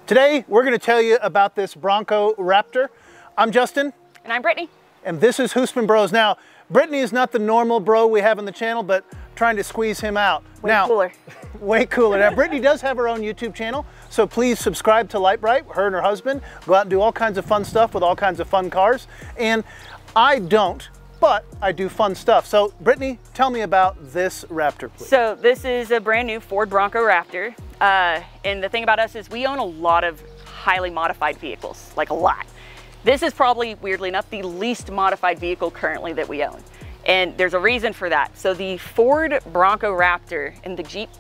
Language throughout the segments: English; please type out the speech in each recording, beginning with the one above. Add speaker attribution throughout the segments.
Speaker 1: Today, we're going to tell you about this Bronco Raptor. I'm Justin.
Speaker 2: And I'm Brittany.
Speaker 1: And this is Husman Bros. Now, Brittany is not the normal bro we have on the channel, but trying to squeeze him out.
Speaker 2: Cooler.
Speaker 1: Way cooler. Now, Brittany does have her own YouTube channel, so please subscribe to Lite Brite. Her and her husband go out and do all kinds of fun stuff with all kinds of fun cars. And I don't, but I do fun stuff. So, Brittany, tell me about this Raptor, please.
Speaker 2: So this is a brand new Ford Bronco Raptor. And the thing about us is we own a lot of highly modified vehicles, like a lot. This is probably, weirdly enough, the least modified vehicle currently that we own. And there's a reason for that. So the Ford Bronco Raptor and the Jeep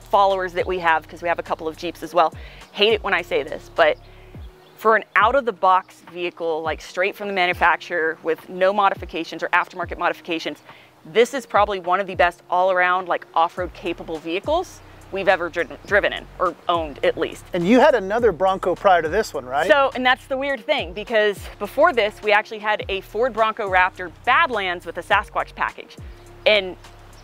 Speaker 2: followers that we have, because we have a couple of Jeeps as well, hate it when I say this, but for an out-of-the-box vehicle, like straight from the manufacturer with no modifications or aftermarket modifications, this is probably one of the best all-around, like off-road capable vehicles we've ever driven in, or owned at least.
Speaker 1: And you had another Bronco prior to this one, right?
Speaker 2: So, and that's the weird thing, because before this, we actually had a Ford Bronco Raptor Badlands with a Sasquatch package. And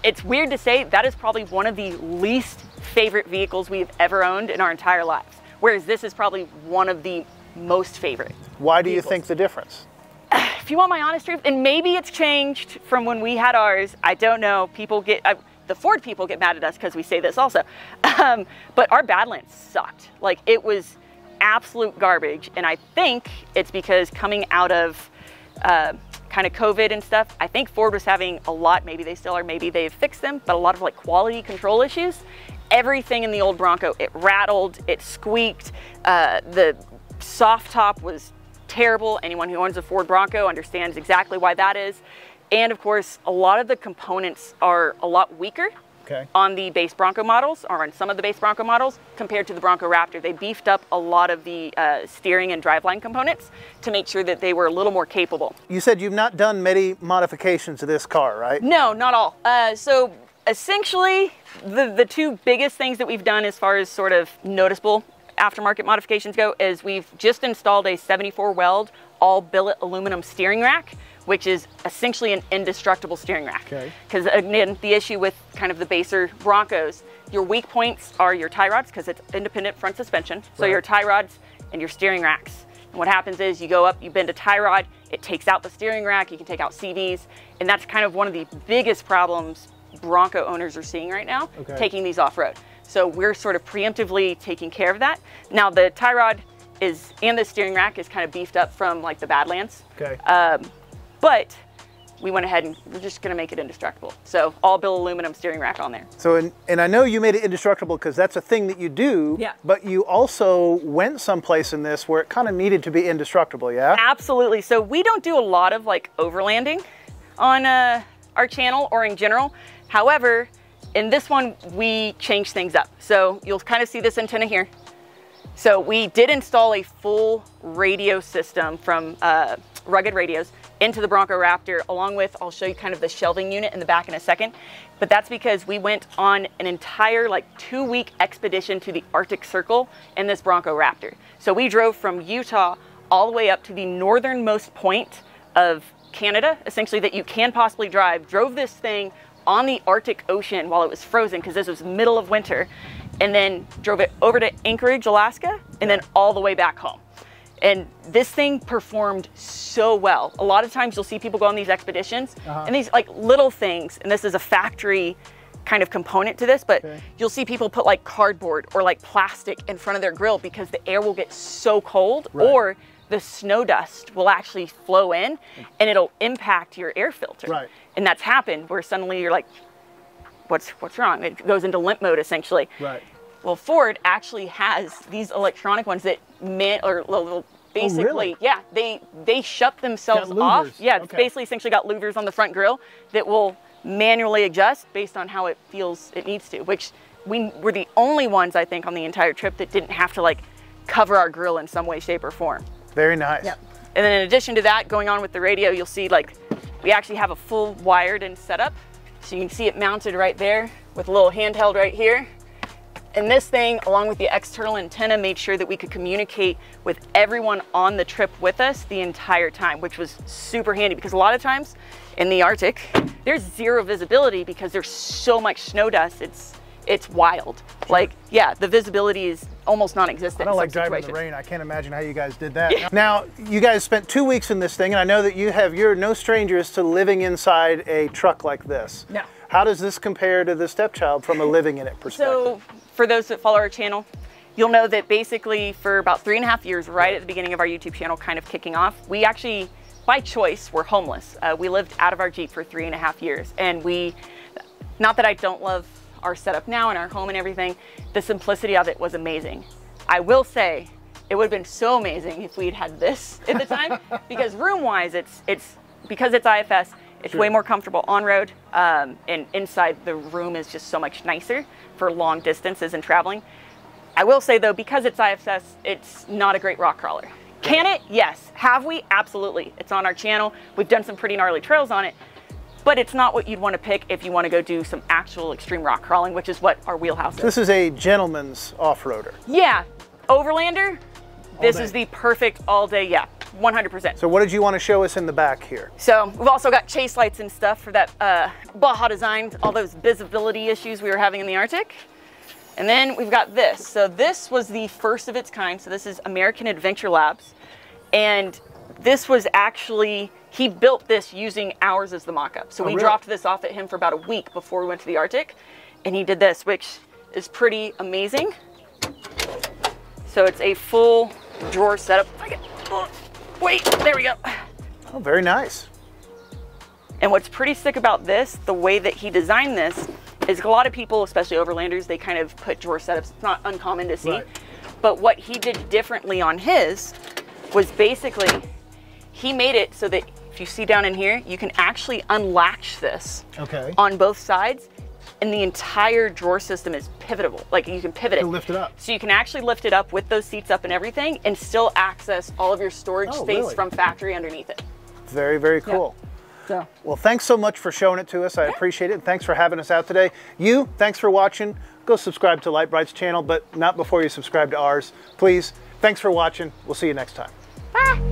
Speaker 2: it's weird to say, that is probably one of the least favorite vehicles we've ever owned in our entire lives. Whereas this is probably one of the most favorite.
Speaker 1: Why do you think the difference?
Speaker 2: If you want my honest truth, and maybe it's changed from when we had ours, I don't know. People get, the Ford people get mad at us because we say this also. But our Badlands sucked. Like, it was absolute garbage. And I think it's because coming out of kind of COVID and stuff, I think Ford was having a lot, maybe they still are, maybe they've fixed them, but a lot of like quality control issues. Everything in the old Bronco, it rattled, it squeaked, the soft top was terrible. Anyone who owns a Ford Bronco understands exactly why that is. And of course, a lot of the components are a lot weaker on the base Bronco models, or on some of the base Bronco models, compared to the Bronco Raptor. They beefed up a lot of the steering and driveline components to make sure that they were a little more capable.
Speaker 1: You said you've not done many modifications to this car, right?
Speaker 2: No, not all. So essentially, the two biggest things that we've done as far as sort of noticeable aftermarket modifications go is we've just installed a 74 weld all billet aluminum steering rack, which is essentially an indestructible steering rack. Because again, the issue with kind of the baser Broncos, your weak points are your tie rods, because it's independent front suspension. So your tie rods and your steering racks. And what happens is you go up, you bend a tie rod, it takes out the steering rack, you can take out CVs, and that's kind of one of the biggest problems Bronco owners are seeing right now, taking these off-road. So we're sort of preemptively taking care of that. Now the tie rod is, and the steering rack is kind of beefed up from like the Badlands. But we went ahead and we're just gonna make it indestructible. So all billet aluminum steering rack on there.
Speaker 1: So, and I know you made it indestructible because that's a thing that you do, but you also went someplace in this where it kind of needed to be indestructible, yeah?
Speaker 2: Absolutely. So we don't do a lot of like overlanding on our channel or in general. However, in this one, we changed things up. So you'll kind of see this antenna here. So we did install a full radio system from Rugged Radios into the Bronco Raptor, along with, I'll show you kind of the shelving unit in the back in a second. But that's because we went on an entire like 2-week expedition to the Arctic Circle in this Bronco Raptor. So we drove from Utah all the way up to the northernmost point of Canada, essentially, that you can possibly drive, drove this thing on the Arctic Ocean while it was frozen, because this was middle of winter, and then drove it over to Anchorage, Alaska, and then all the way back home. And this thing performed so well. A lot of times you'll see people go on these expeditions and these like little things, and this is a factory kind of component to this, but you'll see people put like cardboard or like plastic in front of their grill because the air will get so cold, or the snow dust will actually flow in and it'll impact your air filter. And that's happened where suddenly you're like, what's wrong? It goes into limp mode essentially. Well, Ford actually has these electronic ones that basically, they shut themselves off. It's basically essentially got louvers on the front grille that will manually adjust based on how it feels it needs to, which we were the only ones, I think, on the entire trip that didn't have to like cover our grill in some way, shape, or form.
Speaker 1: Very nice.
Speaker 2: And then in addition to that, going on with the radio, you'll see like we actually have a full wired in setup. So you can see it mounted right there with a little handheld right here. And this thing, along with the external antenna, made sure that we could communicate with everyone on the trip with us the entire time, which was super handy, because a lot of times in the Arctic, there's zero visibility because there's so much snow dust. it's wild. Like, yeah, the visibility is almost non-existent.
Speaker 1: I don't like driving in the rain. I can't imagine how you guys did that. Now, you guys spent 2 weeks in this thing, and I know that you're no strangers to living inside a truck like this.
Speaker 2: No.
Speaker 1: How does this compare to the Stepchild from a living in it perspective?
Speaker 2: So, for those that follow our channel, you'll know that basically for about 3.5 years, right at the beginning of our YouTube channel kind of kicking off, we actually, by choice, were homeless. We lived out of our Jeep for 3.5 years, and not that I don't love our setup now and our home and everything, the simplicity of it was amazing. I will say, it would have been so amazing if we'd had this at the time, because room-wise, because it's IFS, it's way more comfortable on-road, and inside the room is just so much nicer for long distances and traveling. I will say though, because it's IFS, it's not a great rock crawler. Can it? Yes. Have we? Absolutely. It's on our channel. We've done some pretty gnarly trails on it, but it's not what you'd want to pick if you want to go do some actual extreme rock crawling, which is what our wheelhouse is.
Speaker 1: This is a gentleman's off-roader.
Speaker 2: Yeah. Overlander, this is the perfect all-day, yeah, 100%.
Speaker 1: So what did you want to show us in the back here?
Speaker 2: So we've also got chase lights and stuff for that Baja design, all those visibility issues we were having in the Arctic. And then we've got this. So this was the first of its kind. So this is American Adventure Labs. And this was actually, he built this using ours as the mock-up. So we dropped this off at him for about a week before we went to the Arctic. And he did this, which is pretty amazing. So it's a full drawer setup. Wait, there we go.
Speaker 1: Oh, very nice.
Speaker 2: And what's pretty sick about this, the way that he designed this, is a lot of people, especially overlanders, they kind of put drawer setups. It's not uncommon to see. Right. But what he did differently on his was basically, he made it so that if you see down in here, you can actually unlatch this on both sides, and the entire drawer system is pivotable. Like you can pivot it.
Speaker 1: Lift it up.
Speaker 2: So you can actually lift it up with those seats up and everything and still access all of your storage space from factory underneath it.
Speaker 1: Very, very cool.
Speaker 2: Yeah. So.
Speaker 1: Well, thanks so much for showing it to us. I appreciate it. And thanks for having us out today. Thanks for watching. Go subscribe to Lite Brite's channel, but not before you subscribe to ours. Please. Thanks for watching. We'll see you next time.
Speaker 2: Bye.